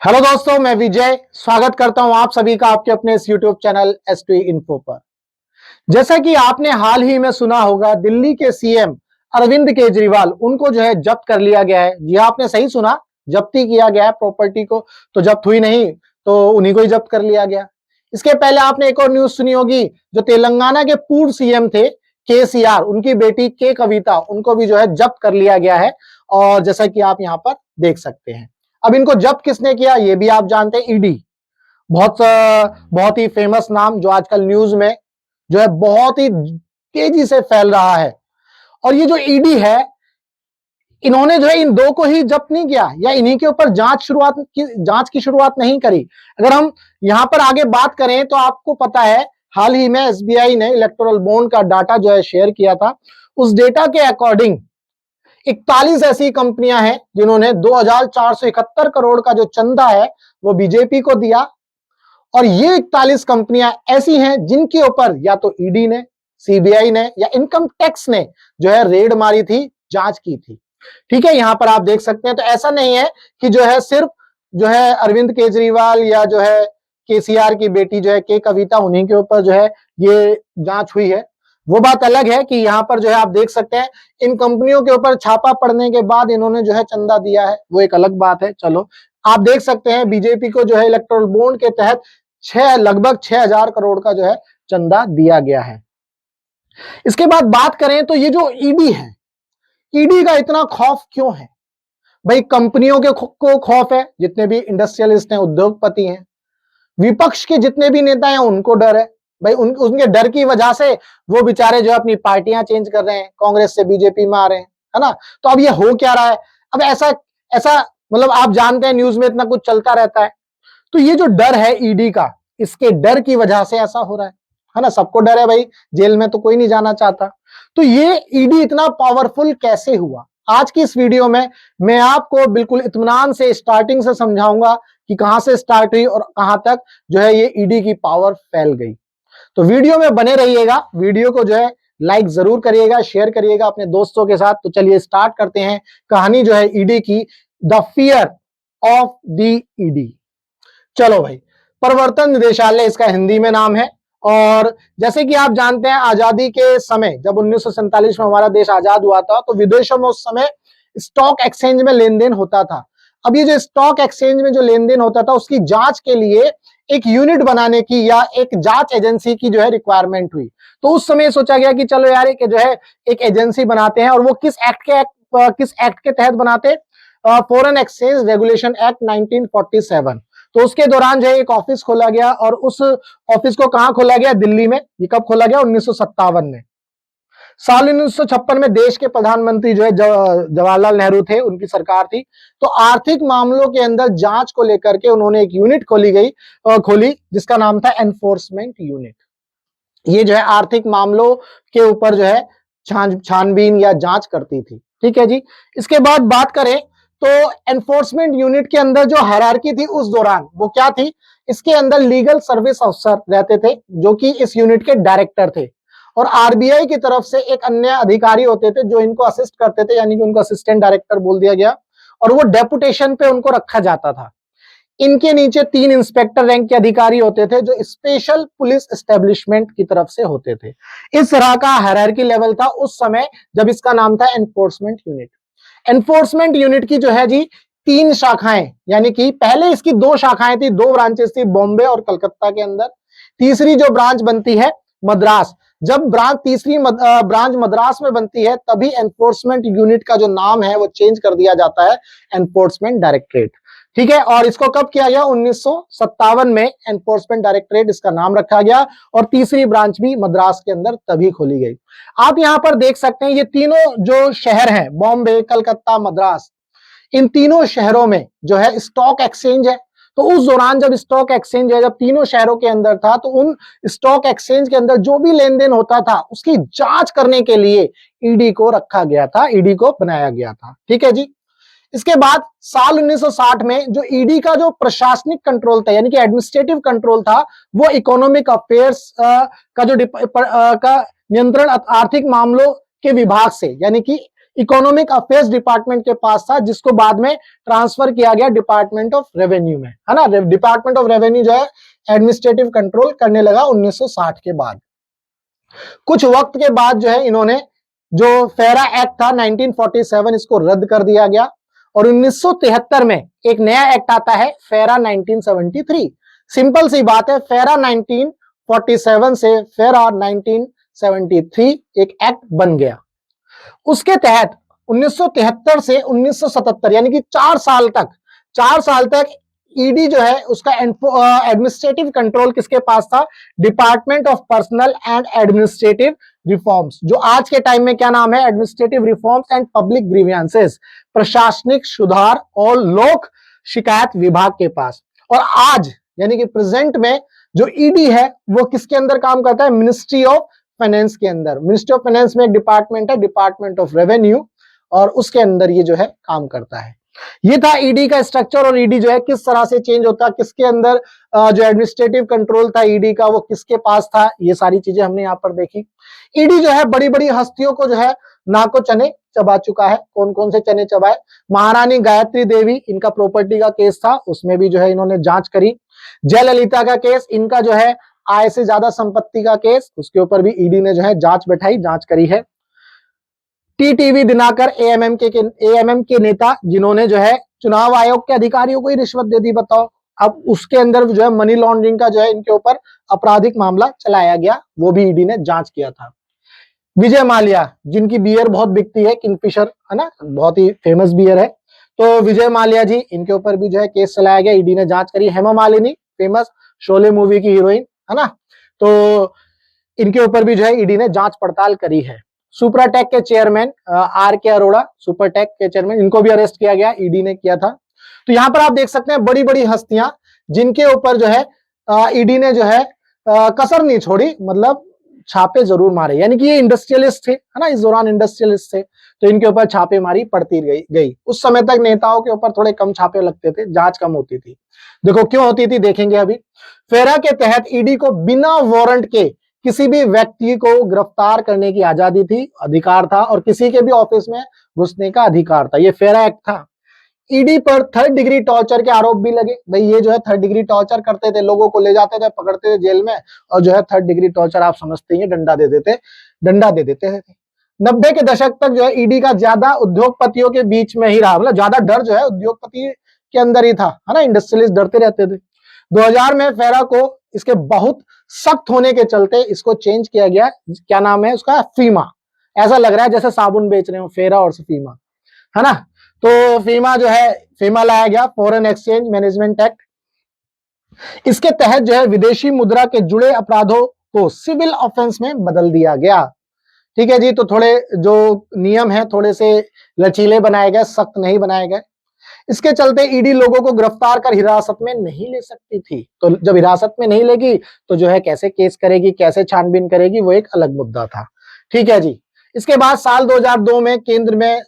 Hello दोस्तों, मैं विजय स्वागत करता हूं आप सभी का आपके अपने इस यूट्यूब चैनल एस2 इन्फो पर। जैसा कि आपने हाल ही में सुना होगा, दिल्ली के सीएम अरविंद केजरीवाल उनको जो है जब्त कर लिया गया है। जी आपने सही सुना, जब्ती किया गया है प्रॉपर्टी को। तो जब्त हुई नहीं तो उन्हीं को ही जब्त कर लिया गया। इसके पहले आपने एक और न्यूज सुनी होगी, जो तेलंगाना के पूर्व सीएम थे केसीआर, उनकी बेटी के कविता, उनको भी जो है जब्त कर लिया गया है। और जैसा कि आप यहाँ पर देख सकते हैं, अब इनको जब्त किसने किया ये भी आप जानते हैं, ईडी। बहुत ही फेमस नाम, जो आजकल न्यूज में जो है बहुत ही तेजी से फैल रहा है। और ये जो ईडी है, इन्होंने जो है इन दो को ही जब्त नहीं किया या इन्हीं के ऊपर जांच की शुरुआत नहीं करी। अगर हम यहां पर आगे बात करें तो आपको पता है, हाल ही में एसबीआई ने इलेक्टोरल बॉन्ड का डाटा जो है शेयर किया था। उस डेटा के अकॉर्डिंग 41 ऐसी कंपनियां हैं जिन्होंने 2471 करोड़ का जो चंदा है वो बीजेपी को दिया। और ये 41 कंपनियां ऐसी हैं जिनके ऊपर या तो ईडी ने, सीबीआई ने या इनकम टैक्स ने जो है रेड मारी थी, जांच की थी। ठीक है, यहां पर आप देख सकते हैं। तो ऐसा नहीं है कि जो है सिर्फ जो है अरविंद केजरीवाल या जो है केसीआर की बेटी जो है के कविता, उन्हीं के ऊपर जो है ये जांच हुई है। वो बात अलग है कि यहां पर जो है आप देख सकते हैं, इन कंपनियों के ऊपर छापा पड़ने के बाद इन्होंने जो है चंदा दिया है, वो एक अलग बात है। चलो, आप देख सकते हैं बीजेपी को जो है इलेक्टोरल बॉन्ड के तहत लगभग 6000 करोड़ का जो है चंदा दिया गया है। इसके बाद बात करें तो ये जो ईडी है, ईडी का इतना खौफ क्यों है? भाई कंपनियों के को खौफ है, जितने भी इंडस्ट्रियलिस्ट हैं, उद्योगपति हैं। विपक्ष के जितने भी नेता हैं उनको डर है। भाई उनके डर की वजह से वो बेचारे जो अपनी पार्टियां चेंज कर रहे हैं, कांग्रेस से बीजेपी में आ रहे हैं, है ना। तो अब ये हो क्या रहा है? अब ऐसा ऐसा मतलब आप जानते हैं न्यूज में इतना कुछ चलता रहता है। तो ये जो डर है ईडी का, इसके डर की वजह से ऐसा हो रहा है ना। सबको डर है भाई, जेल में तो कोई नहीं जाना चाहता। तो ये ईडी इतना पावरफुल कैसे हुआ? आज की इस वीडियो में मैं आपको बिल्कुल इत्मीनान से स्टार्टिंग से समझाऊंगा कि कहां से स्टार्ट हुई और कहां तक जो है ये ईडी की पावर फैल गई। तो वीडियो में बने रहिएगा, वीडियो को जो है लाइक जरूर करिएगा, शेयर करिएगा अपने दोस्तों के साथ। तो चलिए स्टार्ट करते हैं कहानी जो है ईडी की, the fear of the ED. चलो भाई, प्रवर्तन निदेशालय इसका हिंदी में नाम है। और जैसे कि आप जानते हैं, आजादी के समय जब 1947 में हमारा देश आजाद हुआ था, तो विदेशों में उस समय स्टॉक एक्सचेंज में लेन देन होता था। अब ये जो स्टॉक एक्सचेंज में जो लेन देन होता था, उसकी जांच के लिए एक यूनिट बनाने की या एक जांच एजेंसी की जो है रिक्वायरमेंट हुई। तो उस समय सोचा गया कि चलो यार एक जो है एक एजेंसी बनाते हैं। और वो किस एक्ट के तहत बनाते? Foreign exchange regulation act 1947। तो उसके दौरान जो है एक ऑफिस खोला गया, और उस ऑफिस को कहां खोला गया? दिल्ली में। ये कब खोला गया? 1957 में। साल 1956 में देश के प्रधानमंत्री जो है जवाहरलाल नेहरू थे, उनकी सरकार थी। तो आर्थिक मामलों के अंदर जांच को लेकर के उन्होंने एक यूनिट खोली जिसका नाम था एनफोर्समेंट यूनिट। ये जो है आर्थिक मामलों के ऊपर जो है छानबीन या जांच करती थी। ठीक है जी। इसके बाद बात करें तो एनफोर्समेंट यूनिट के अंदर जो हायरार्की थी उस दौरान, वो क्या थी? इसके अंदर लीगल सर्विस अफसर रहते थे, जो कि इस यूनिट के डायरेक्टर थे। और आरबीआई की तरफ से एक अन्य अधिकारी होते थे जो इनको असिस्ट करते थे, यानी कि उनको असिस्टेंट डायरेक्टर बोल दिया गया। और वो डेपुटेशन पे उनको रखा जाता था। इनके नीचे 3 इंस्पेक्टर रैंक के अधिकारी होते थे, जो स्पेशल पुलिस एस्टेब्लिशमेंट की तरफ से होते थे। इस तरह का हायरार्की लेवल था उस समय, जब इसका नाम था एनफोर्समेंट यूनिट। एनफोर्समेंट यूनिट की जो है जी 3 शाखाएं, यानी कि पहले इसकी 2 शाखाएं थी, 2 ब्रांचेस थी, बॉम्बे और कलकत्ता के अंदर। तीसरी जो ब्रांच बनती है मद्रास। जब तीसरी ब्रांच मद्रास में बनती है, तभी एनफोर्समेंट यूनिट का जो नाम है वो चेंज कर दिया जाता है एनफोर्समेंट डायरेक्टरेट। ठीक है। और इसको कब किया गया? 1957 में एनफोर्समेंट डायरेक्टरेट इसका नाम रखा गया। और तीसरी ब्रांच भी मद्रास के अंदर तभी खोली गई। आप यहां पर देख सकते हैं, ये तीनों जो शहर हैं, बॉम्बे, कलकत्ता, मद्रास, इन तीनों शहरों में जो है स्टॉक एक्सचेंज है। तो उस दौरान जब स्टॉक एक्सचेंज है, जब तीनों शहरों के अंदर था, तो उन स्टॉक एक्सचेंज के अंदर जो भी लेन देन होता था, उसकी जांच करने के लिए ईडी को रखा गया था, ईडी को बनाया गया था। ठीक है जी। इसके बाद साल 1960 में जो ईडी का जो प्रशासनिक कंट्रोल था, यानी कि एडमिनिस्ट्रेटिव कंट्रोल था, वो इकोनॉमिक अफेयर्स का जो का नियंत्रण आर्थिक मामलों के विभाग से, यानी कि इकोनॉमिक अफेयर्स डिपार्टमेंट के पास था, जिसको बाद में ट्रांसफर किया गया डिपार्टमेंट ऑफ रेवेन्यू में, है ना। डिपार्टमेंट ऑफ रेवेन्यू जो है एडमिनिस्ट्रेटिव कंट्रोल करने लगा 1960 के बाद। कुछ वक्त के बाद जो है इन्होंने जो फेरा एक्ट था 1947, इसको रद्द कर दिया गया और 1973 में एक नया एक्ट आता है फेरा 1973। सिंपल सी बात है, फेरा 1947 से फेरा 1973 एक एक्ट बन गया। उसके तहत 1973 से 1977 यानी कि 4 साल तक ईडी जो है उसका एडमिनिस्ट्रेटिव कंट्रोल किसके पास था? Department of personal and administrative reforms, जो आज के टाइम में क्या नाम है? Administrative reforms and public grievances, प्रशासनिक सुधार और लोक शिकायत विभाग के पास। और आज यानी कि प्रेजेंट में जो ईडी है वो किसके अंदर काम करता है? मिनिस्ट्री ऑफ फाइनेंस के अंदर। मिनिस्ट्री ऑफ फाइनेंस में एक डिपार्टमेंट है, डिपार्टमेंट ऑफ रेवेन्यू, और उसके अंदर ये जो है काम करता है। ये था ईडी का स्ट्रक्चर, और ईडी जो है किस तरह से चेंज होता, किसके अंदर जो एडमिनिस्ट्रेटिव कंट्रोल था ईडी का वो किसके पास था, ये सारी चीजें हमने यहाँ पर देखी। ईडी जो है बड़ी बड़ी हस्तियों को जो है नाको चने चबा चुका है। कौन कौन से चने चबाए? महारानी गायत्री देवी, इनका प्रॉपर्टी का केस था, उसमें भी जो है इन्होंने जांच करी। जयललिता का केस, इनका जो है आय से ज्यादा संपत्ति का केस, उसके ऊपर भी ईडी ने जो है जांच बैठाई, जांच करी है। टीटीवी दिनाकर एएमएम के नेता, जिन्होंने जो है चुनाव आयोग के अधिकारियों को ही रिश्वत दे दी, बताओ। अब उसके अंदर जो है मनी लॉन्ड्रिंग का जो है इनके ऊपर आपराधिक मामला चलाया गया, वो भी ईडी ने जांच किया था। विजय माल्या, जिनकी बियर बहुत बिकती है, किंगफिशर, है ना, बहुत ही फेमस बियर है, तो विजय माल्या जी, इनके ऊपर भी जो है केस चलाया गया, ईडी ने जांच करी। हेमा मालिनी, फेमस शोले मूवी की हीरोइन, है ना, तो इनके ऊपर भी जो है ईडी ने जांच पड़ताल करी है। सुपरटेक के चेयरमैन आर के अरोड़ा, सुपरटेक के चेयरमैन, इनको भी अरेस्ट किया गया, ईडी ने किया था। तो यहां पर आप देख सकते हैं बड़ी बड़ी हस्तियां जिनके ऊपर जो है ईडी ने जो है कसर नहीं छोड़ी, मतलब छापे जरूर मारे, यानी कि ये इंडस्ट्रियलिस्ट थे, है ना, इस दौरान इंडस्ट्रियलिस्ट थे, तो इनके ऊपर छापेमारी पड़ती गई। उस समय तक नेताओं के ऊपर थोड़े कम छापे लगते थे, जांच कम होती थी। देखो क्यों होती थी, देखेंगे अभी। फेरा के तहत ईडी को बिना वारंट के किसी भी व्यक्ति को गिरफ्तार करने की आजादी थी, अधिकार था, और किसी के भी ऑफिस में घुसने का अधिकार था। ये फेरा एक्ट था। ईडी पर 3rd डिग्री टॉर्चर के आरोप भी लगे। भाई ये जो है 3rd डिग्री टॉर्चर करते थे, लोगों को ले जाते थे, पकड़ते थे जेल में, और जो है 3rd डिग्री टॉर्चर आप समझते ही, डंडा दे देते थे। 90 के दशक तक जो है ईडी का ज्यादा उद्योगपतियों के बीच में ही रहा, मतलब ज्यादा डर जो है उद्योगपति के अंदर ही था, है ना, इंडस्ट्रियलिस्ट डरते रहते थे। 2000 में फेरा को इसके बहुत सख्त होने के चलते इसको चेंज किया गया। क्या नाम है उसका? फीमा। ऐसा लग रहा है जैसे साबुन बेच रहे हो, फेरा और फीमा, है ना। तो फीमा जो है, फीमा लाया गया, फॉरेन एक्सचेंज मैनेजमेंट एक्ट। इसके तहत जो है विदेशी मुद्रा के जुड़े अपराधों को सिविल ऑफेंस में बदल दिया गया। ठीक है जी, तो थोड़े जो नियम है थोड़े से लचीले बनाए गए, सख्त नहीं बनाए गए। इसके चलते ईडी लोगों को गिरफ्तार कर हिरासत में नहीं ले सकती थी। तो जब हिरासत में नहीं लेगी तो जो है कैसे केस करेगी, कैसे छानबीन करेगी, वो एक अलग मुद्दा था। ठीक है जी। इसके बाद साल 2002 में केंद्र में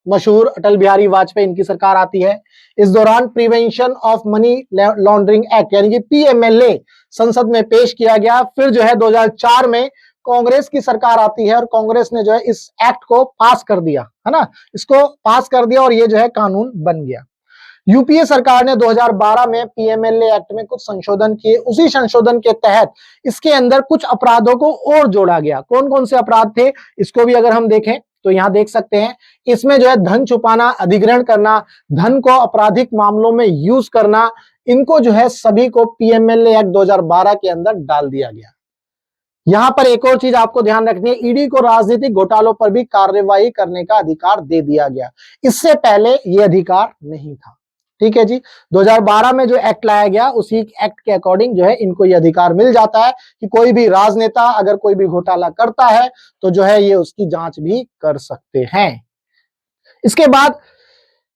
मशहूर अटल बिहारी वाजपेयी, इनकी सरकार आती है। इस दौरान prevention of money laundering act यानी कि पीएमएलए संसद में पेश किया गया। फिर जो है 2004 में कांग्रेस की सरकार आती है और कांग्रेस ने जो है इस एक्ट को पास कर दिया, है ना, इसको पास कर दिया और ये जो है कानून बन गया। यूपीए सरकार ने 2012 में पीएमएलए एक्ट में कुछ संशोधन किए। उसी संशोधन के तहत इसके अंदर कुछ अपराधों को और जोड़ा गया। कौन कौन से अपराध थे, इसको भी अगर हम देखें तो यहां देख सकते हैं। इसमें जो है धन छुपाना, अधिग्रहण करना, धन को आपराधिक मामलों में यूज करना, इनको जो है सभी को पीएमएलए एक्ट 2012 के अंदर डाल दिया गया। यहां पर एक और चीज आपको ध्यान रखनी है, ईडी को राजनीतिक घोटालों पर भी कार्रवाई करने का अधिकार दे दिया गया। इससे पहले यह अधिकार नहीं था। ठीक है जी। 2012 में जो एक्ट लाया गया उसी एक्ट के अकॉर्डिंग जो है इनको ये अधिकार मिल जाता है कि कोई भी राजनेता अगर कोई भी घोटाला करता है तो जो है ये उसकी जांच भी कर सकते हैं। इसके बाद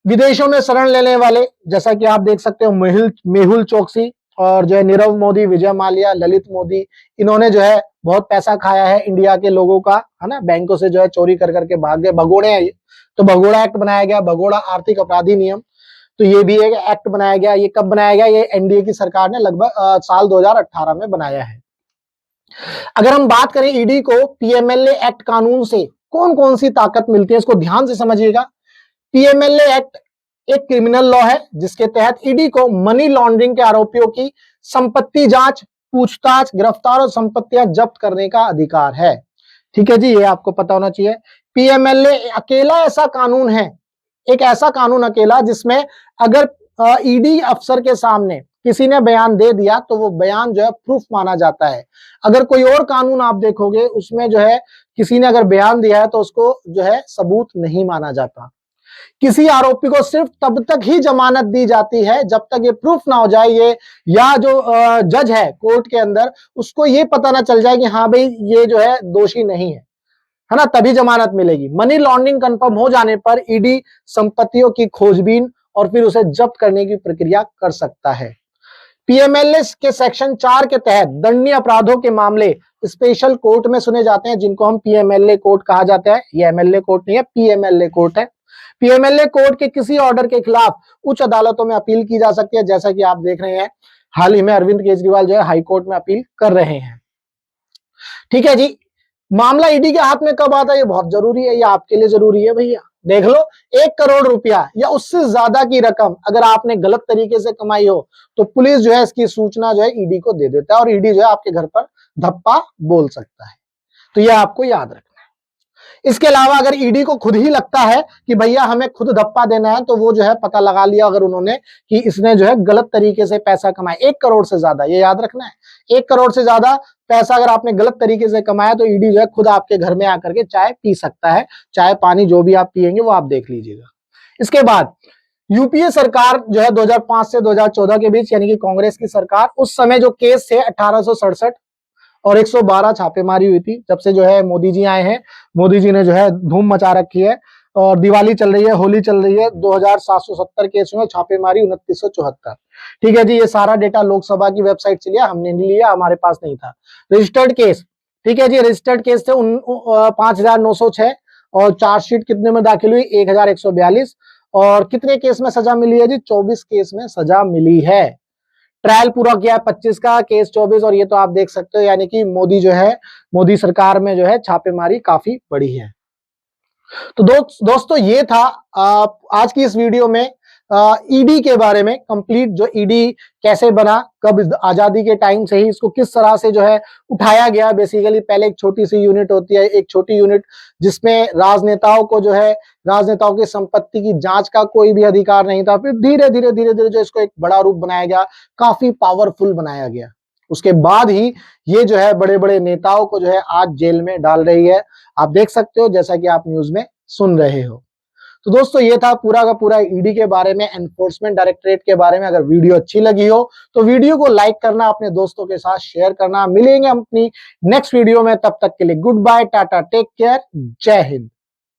विदेशों में शरण लेने वाले, जैसा कि आप देख सकते हो, मेहुल चोकसी और जो है नीरव मोदी, विजय माल्या, ललित मोदी, इन्होंने जो है बहुत पैसा खाया है इंडिया के लोगों का, है ना, बैंकों से जो है चोरी कर करके भाग गए, भगोड़े हैं ये। तो भगोड़ा एक्ट बनाया गया, भगोड़ा आर्थिक अपराधी नियम, तो ये भी एक एक्ट बनाया गया। ये कब बनाया गया? ये एनडीए की सरकार ने लगभग साल 2018 में बनाया है। अगर हम बात करें ईडी को पीएमएलए एक्ट कानून से कौन कौन सी ताकत मिलती है इसको ध्यान से समझिएगा। पीएमएलए एक्ट एक क्रिमिनल लॉ है जिसके तहत ईडी को मनी लॉन्ड्रिंग के आरोपियों की संपत्ति जांच, पूछताछ, गिरफ्तार और संपत्तियां जब्त करने का अधिकार है। ठीक है जी, ये आपको पता होना चाहिए। पीएमएलए अकेला ऐसा कानून है, एक ऐसा कानून अकेला जिसमें अगर ईडी अफसर के सामने किसी ने बयान दे दिया तो वो बयान जो है प्रूफ माना जाता है। अगर कोई और कानून आप देखोगे उसमें जो है किसी ने अगर बयान दिया है तो उसको जो है सबूत नहीं माना जाता। किसी आरोपी को सिर्फ तब तक ही जमानत दी जाती है जब तक ये प्रूफ ना हो जाए, ये या जो जज है कोर्ट के अंदर उसको ये पता ना चल जाए कि हाँ भाई ये जो है दोषी नहीं है ना, तभी जमानत मिलेगी। मनी लॉन्ड्रिंग कंफर्म हो जाने पर ईडी संपत्तियों की खोजबीन और फिर उसे जब्त करने की प्रक्रिया कर सकता है। पीएमएलए के सेक्शन 4 के तहत दंडनीय अपराधों के मामले स्पेशल कोर्ट में सुने जाते हैं जिनको हम पीएमएलए कोर्ट कहा जाता है। ये एमएलए कोर्ट नहीं है, पीएमएलए कोर्ट है। पीएमएलए कोर्ट के किसी ऑर्डर के खिलाफ उच्च अदालतों में अपील की जा सकती है, जैसा कि आप देख रहे हैं हाल ही में अरविंद केजरीवाल जो है हाई कोर्ट में अपील कर रहे हैं। ठीक है जी, मामला ईडी के हाथ में कब आता है ये बहुत जरूरी है, ये आपके लिए जरूरी है भैया। देख लो, 1 करोड़ रुपया या उससे ज्यादा की रकम अगर आपने गलत तरीके से कमाई हो तो पुलिस जो है इसकी सूचना जो है ईडी को दे देता है और ईडी जो है आपके घर पर धप्पा बोल सकता है। तो यह आपको याद रखना है। इसके अलावा अगर ईडी को खुद ही लगता है कि भैया हमें खुद धप्पा देना है तो वो जो है पता लगा लिया अगर उन्होंने कि इसने जो है गलत तरीके से पैसा कमाया 1 करोड़ से ज्यादा, ये याद रखना है। 1 करोड़ से ज्यादा पैसा अगर आपने गलत तरीके से कमाया तो ईडी जो है खुद आपके घर में आकर के चाय पी सकता है। चाय पानी जो भी आप पिएंगे वो आप देख लीजिएगा। इसके बाद यूपीए सरकार जो है 2005 से 2014 के बीच यानी कि कांग्रेस की सरकार, उस समय जो केस थे 1867 और 112 छापेमारी हुई थी। जब से जो है मोदी जी आए हैं, मोदी जी ने जो है धूम मचा रखी है और दिवाली चल रही है, होली चल रही है। 2770 केस हुए, छापेमारी 2974। ठीक है जी, ये सारा डेटा लोकसभा की वेबसाइट से लिया, हमने नहीं लिया, हमारे पास नहीं था। रजिस्टर्ड केस, ठीक है जी, रजिस्टर्ड केस थे 5906 और चार्जशीट कितने में दाखिल हुई 1142 और कितने केस में सजा मिली है जी 24 केस में सजा मिली है। ट्रायल पूरा किया है 25 का, केस 24 और ये तो आप देख सकते हो यानी कि मोदी जो है मोदी सरकार में जो है छापेमारी काफी बड़ी है। तो दोस्तों ये था आज की इस वीडियो में ईडी के बारे में कंप्लीट, जो ईडी कैसे बना, कब आजादी के टाइम से ही इसको किस तरह से जो है उठाया गया। बेसिकली पहले एक छोटी सी यूनिट होती है, एक छोटी यूनिट जिसमें राजनेताओं को जो है राजनेताओं की संपत्ति की जांच का कोई भी अधिकार नहीं था। फिर धीरे धीरे जो इसको एक बड़ा रूप बनाया गया, काफी पावरफुल बनाया गया। उसके बाद ही ये जो है बड़े बड़े नेताओं को जो है आज जेल में डाल रही है। आप देख सकते हो जैसा कि आप न्यूज में सुन रहे हो। तो दोस्तों ये था पूरा का पूरा ईडी के बारे में, एनफोर्समेंट डायरेक्टरेट के बारे में। अगर वीडियो अच्छी लगी हो तो वीडियो को लाइक करना, अपने दोस्तों के साथ शेयर करना। मिलेंगे अपनी नेक्स्ट वीडियो में, तब तक के लिए good bye, tata, take care, जय हिंद।